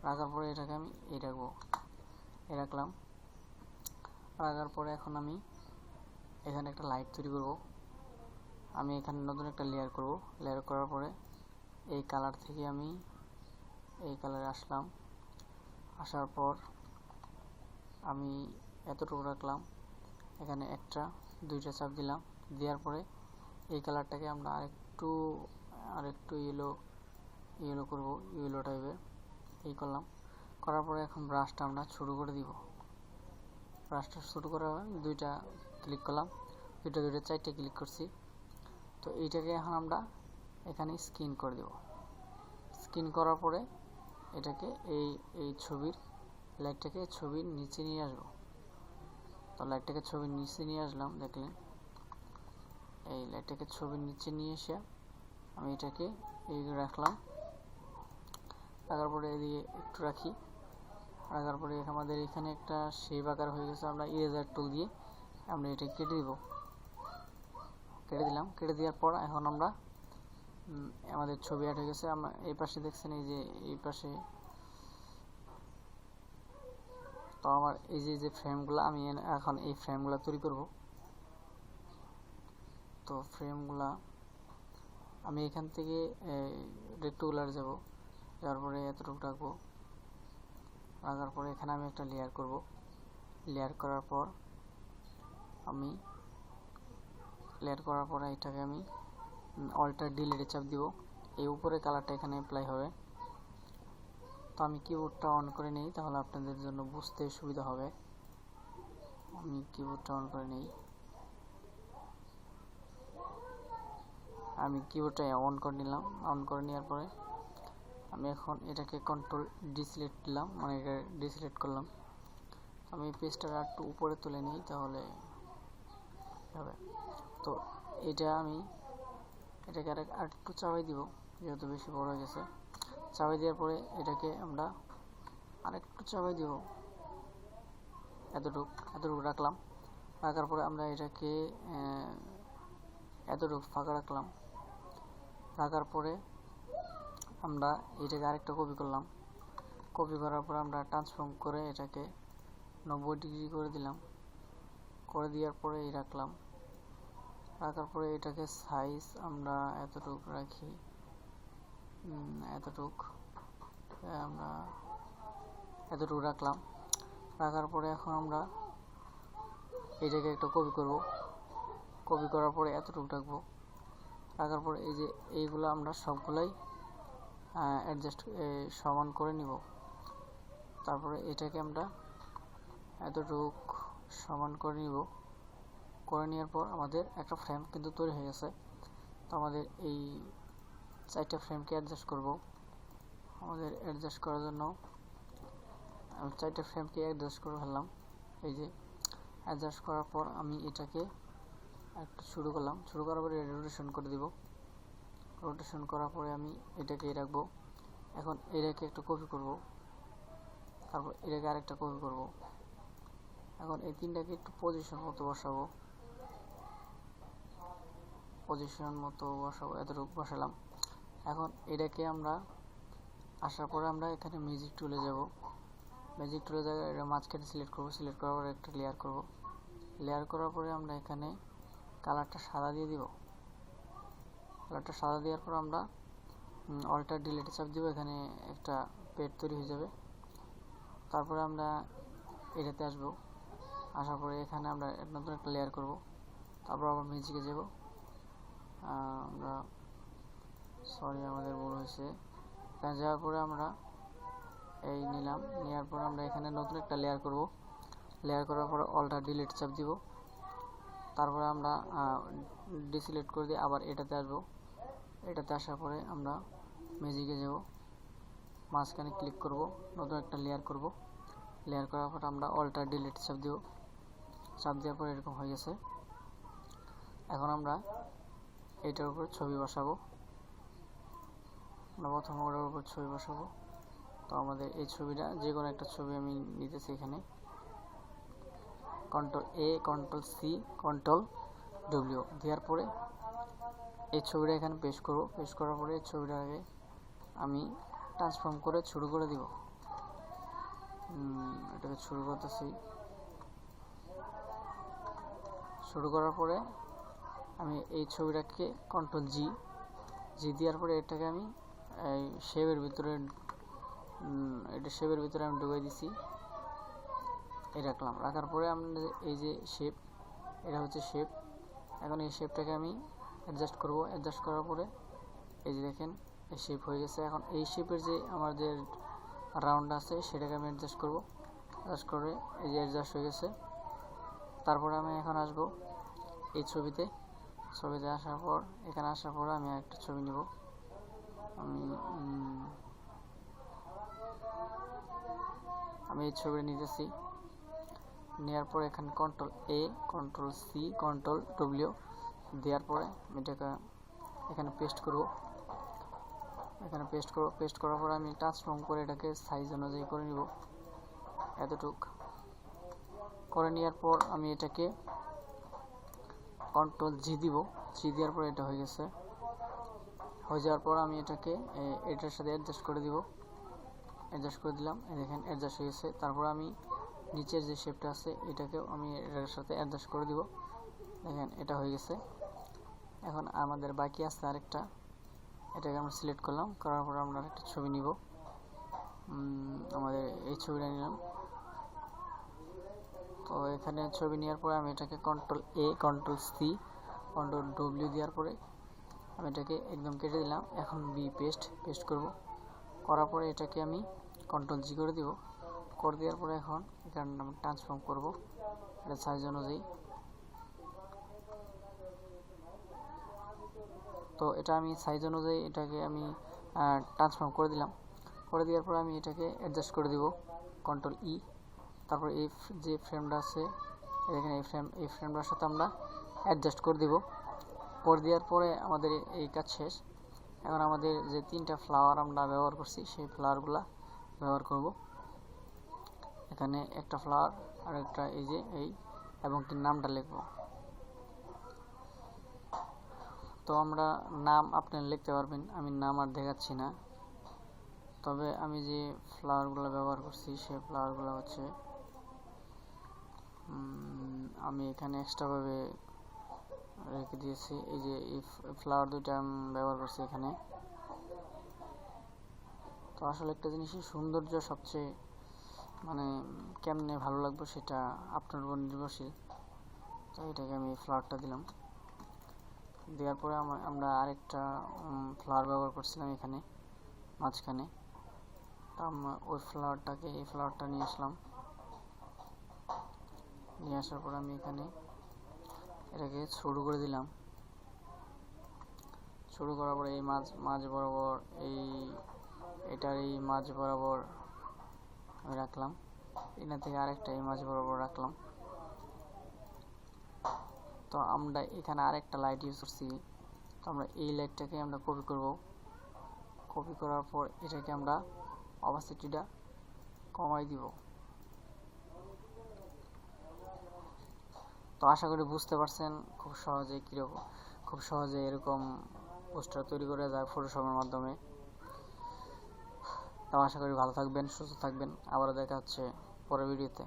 রাখার পরে এটাকে আমি রাখবো, রাখলাম। রাখার পরে এখন আমি এখানে একটা লাইট তৈরি করব। আমি এখানে নতুন একটা লেয়ার করব। লেয়ার করার পরে এই কালার থেকে আমি এই কালারে আসলাম। আসার পর আমি এতটুকু রাখলাম, এখানে একটা দুইটা চাপ দিলাম। দেওয়ার পরে এই কালারটাকে আমরা আরেকটু ইয়েলো করব, ইয়েলো টাইপের। এই করলাম, করার পরে এখন ব্রাশটা আমরা ছোটো করে দিব। ব্রাশটা ছোটো করার দুইটা ক্লিক করলাম, দুইটা চারটে ক্লিক করছি। তো এইটাকে এখন আমরা এখানে স্ক্রিন করে দেব। স্ক্রিন করার পরে এটাকে এই ছবির লাইটটাকে ছবির নিচে নিয়ে আসবো। তো লাইটটাকে ছবির নিচে নিয়ে আসলাম, দেখলেন। এই লাইটটাকে ছবির নিচে নিয়ে এসে আমি এটাকে রাখলাম। রাখার পরে এদিকে একটু রাখি। রাখার পরে আমাদের এখানে একটা শেপ আকার হয়ে গেছে। আমরা ইরেজার টুল দিয়ে আমরা এটা কেটে দিব। কেটে দিলাম। কেটে দেওয়ার পর এখন আমরা আমাদের ছবি অ্যাড হয়ে গেছে। আমরা এই পাশে দেখছেন, এই যে এই পাশে। তো আমার এই যে ফ্রেমগুলো, আমি এখন এই ফ্রেমগুলো তৈরি করব। তো ফ্রেমগুলা আমি এখান থেকে রেক্ট্যাঙ্গুলার যাব, যাওয়ার পরে এতটুকু রাখবো। রাখার পরে এখানে আমি একটা লেয়ার করব। লেয়ার করার পর এটাকে আমি অল্টার ডিলিটে চাপ দিব। এই উপরে কালারটা এখানে অ্যাপ্লাই হবে। তো আমি কিবোর্ডটা অন করে নিই, তাহলে আপনাদের জন্য বুঝতে সুবিধা হবে। আমি কিবোর্ডটা অন করে নিই। আমি কিবোর্ডটা অন করে নিলাম। অন করে নেওয়ার পরে আমি এখন এটাকে কন্ট্রোল ডি সিলেক্ট দিলাম, মানে এটা ডিসিলেক্ট করলাম। আমি পেজটা একটু উপরে তুলে নিই, তাহলে হবে। তো আমি এটাকে আরেকটু চাপাই দিব, যেহেতু বেশি বড় হয়ে গেছে। চাপাই দেওয়ার পরে এটাকে আমরা আরেকটু চাপাই দিব, এতটুকু রাখলাম। রাখার পরে আমরা এটাকে এতটুকু ফাঁকা রাখলাম। রাখার পরে আমরা এটাকে আরেকটা কপি করলাম। কপি করার পরে আমরা ট্রান্সফর্ম করে এটাকে 90 ডিগ্রি করে দিলাম। করে দেওয়ার পরে রাখলাম। রাখার পরে এটাকে সাইজ আমরা এতটুকু রাখি, আমরা এতটুকু রাখলাম। রাখার পরে এখন আমরা এটাকে একটা কপি করব। কপি করার পরে এতটুকু রাখবো। রাখার পরে এই যে এইগুলো আমরা সবগুলাই অ্যাডজাস্ট সমান করে নিব। তারপরে এটাকে আমরা এতটুকু সমান করে নিব। করে নেওয়ার পর আমাদের একটা ফ্রেম কিন্তু তৈরি হয়ে গেছে। তো আমাদের এই 4টা ফ্রেমকে অ্যাডজাস্ট করব। আমাদের অ্যাডজাস্ট করার জন্য আমি 4টা ফ্রেমকে অ্যাডজাস্ট করে ফেললাম। এই যে অ্যাডজাস্ট করার পর আমি এটাকে একটু শুরু করলাম। শুরু করার পরে রোটেশন করে দিব। রোটেশন করার পরে আমি এটাকে রাখবো। এখন এটাকে একটু কপি করব, তারপর এটাকে আরেকটা কপি করব। এখন এই তিনটাকে একটু পজিশন মতো বসাবো। এতটুকু বসালাম। এখন এটাকে আমরা আসার পরে আমরা এখানে ম্যাজিক টুলে যাব। ম্যাজিক টুলে জায়গায় এটা মাঝখানে সিলেক্ট করব। সিলেক্ট করার পরে একটা লেয়ার করব। লেয়ার করার পরে আমরা এখানে কালারটা সাদা দিয়ে দিব। কালারটা সাদা দেওয়ার পর আমরা অল্টার ডিলিটে চাপ দিব। এখানে একটা পেজ তৈরি হয়ে যাবে। তারপরে আমরা এটাতে আসব। আসার পরে এখানে আমরা নতুন একটা লেয়ার করব। তারপর আবার ম্যাজিকে যাব। আমাদের ভুল হয়েছে। এখানে যাওয়ার পরে আমরা এই নিলাম। নেওয়ার পর আমরা এখানে নতুন একটা লেয়ার করব। লেয়ার করার পরে অল্টার ডিলিট চাপ দিব। তারপরে আমরা ডিসিলেক্ট করে দিয়ে আবার এটাতে আসব। এটাতে আসার পরে আমরা ম্যাজিকে যাব। মাঝখানে ক্লিক করব, নতুন একটা লেয়ার করব। লেয়ার করার পর আমরা অল্টার ডিলিট চাপ দিব। চাপ দেওয়ার পর এরকম হয়ে গেছে। এখন আমরা এটার উপর ছবি বসাবো। আমরা প্রথম ওটার উপর ছবি বসাবো। তো আমাদের এই ছবিটা, যে কোনো একটা ছবি আমি নিতেছি। এখানে কন্ট্রোল এ, কন্ট্রোল সি, কন্ট্রোল ডব্লিউ দেওয়ার পরে এই ছবিটা এখানে পেস্ট করব। পেস্ট করার পরে এই ছবিটাকে আমি ট্রান্সফর্ম করে ছোটো করে দিব। এটাকে শুরু করতেছি। শুরু করার পরে আমি এই ছবিটাকে Ctrl+G দেওয়ার পরে এটাকে আমি এই শেপের ভিতরে আমি ঢুকিয়ে দিছি। এই রাখলাম। রাখার পরে আমরা এই যে শেপ, এটা হচ্ছে শেপ। এখন এই শেপটাকে আমি অ্যাডজাস্ট করব। অ্যাডজাস্ট করার পরে এই যে দেখেন এই শেপ হয়ে গেছে। এখন এই শেপের যে আমার যে রাউন্ড আছে সেটাকে আমি অ্যাডজাস্ট করব। অ্যাডজাস্ট করে এই যে অ্যাডজাস্ট হয়ে গেছে। তারপরে আমি এখন আসব এই ছবিতে আসার পর এখানে আসার পর আমি একটা ছবি নিব। আমি এই ছবিটা নিতেছি। নেওয়ার পরে এখানে Ctrl+A, Ctrl+C, Ctrl+W দেওয়ার পরে আমি এটাকে এখানে পেস্ট করব। পেস্ট করার পরে আমি ট্রান্সফর্ম করে এটাকে সাইজ অনুযায়ী করে নিব। এতটুক করে নেওয়ার পর আমি এটাকে Ctrl+G দিব। দেওয়ার পরে এটা হয়ে গেছে। হয়ে যাওয়ার পর আমি এটাকে এটার সাথে অ্যাডজাস্ট করে দিব। অ্যাডজাস্ট করে দিলাম। এই দেখেন অ্যাডজাস্ট হয়ে গেছে। তারপর আমি নিচের যে শেপটা আছে এটাকেও আমি এটার সাথে অ্যাডজাস্ট করে দিব। দেখেন এটা হয়ে গেছে। এখন আমাদের বাকি আছে আরেকটা। এটাকে আমরা সিলেক্ট করলাম। করার পর আমরা একটা ছবি নিব। আমাদের এই ছবিটা নিলাম। তো এখানে ছবি নেওয়ার পরে আমি এটাকে Ctrl+A, Ctrl+C, Ctrl+W দেওয়ার পরে আমি এটাকে একদম কেটে দিলাম। এখন পেস্ট করব। করার পরে এটাকে আমি Ctrl+G করে দিব। করে দেওয়ার পরে এখন এখানে আমি ট্রান্সফর্ম করব এটা সাইজ অনুযায়ী। তো এটা আমি সাইজ অনুযায়ী এটাকে আমি ট্রান্সফর্ম করে দিলাম। করে দেওয়ার পরে আমি এটাকে অ্যাডজাস্ট করে দিব Ctrl+E। তারপর এই যে ফ্রেমটা আছে এখানে এই ফ্রেমটার সাথে আমরা অ্যাডজাস্ট করে দিব। করে দেওয়ার পরে আমাদের এই কাজ শেষ। এখন আমাদের যে 3টা ফ্লাওয়ার আমরা ব্যবহার করছি সেই ফ্লাওয়ারগুলা ব্যবহার করব। এখানে একটা ফ্লাওয়ার আর একটা এই যে এবং কি নামটা লিখব। তো আমরা নাম আপনারা লিখতে পারবেন, আমি নাম আর দেখাচ্ছি না। তবে আমি যে ফ্লাওয়ারগুলো ব্যবহার করছি সেই ফ্লাওয়ারগুলো হচ্ছে আমি এখানে এক্সট্রাভাবে রেখে দিয়েছি। এই যে এই ফ্লাওয়ার দুইটা আমি ব্যবহার করছি এখানে। তো আসলে একটা জিনিসের সৌন্দর্য সবচেয়ে কেমনে ভালো লাগবে সেটা আপনার উপর নির্ভরশীল। তো এটাকে আমি ফ্লাওয়ারটা দিলাম। দেওয়ার পরে আমরা আরেকটা ফ্লাওয়ার ব্যবহার করছিলাম এখানে মাঝখানে। তো ওই এই ফ্লাওয়ারটা নিয়ে আসলাম। নিয়ে আসার পর আমি এখানে এটাকে শুরু করে দিলাম। শুরু করার পরে এই মাঝ বরাবর এটার এই মাঝ বরাবর আমি রাখলাম। এখান থেকে আরেকটা এই মাঝ বরাবর রাখলাম। তো আমরা এখানে আরেকটা লাইট ইউজ করছি। তো আমরা এই লাইটটাকে আমরা কপি করব। কপি করার পর এটাকে আমরা অপাসিটিটা কমাই দিব। তো আশা করি বুঝতে পারছেন খুব সহজে এরকম পোস্টার তৈরি করা যায় ফটোশপের মাধ্যমে। তো আশা করি ভালো থাকবেন, সুস্থ থাকবেন। আবারও দেখা হচ্ছে পরের ভিডিওতে।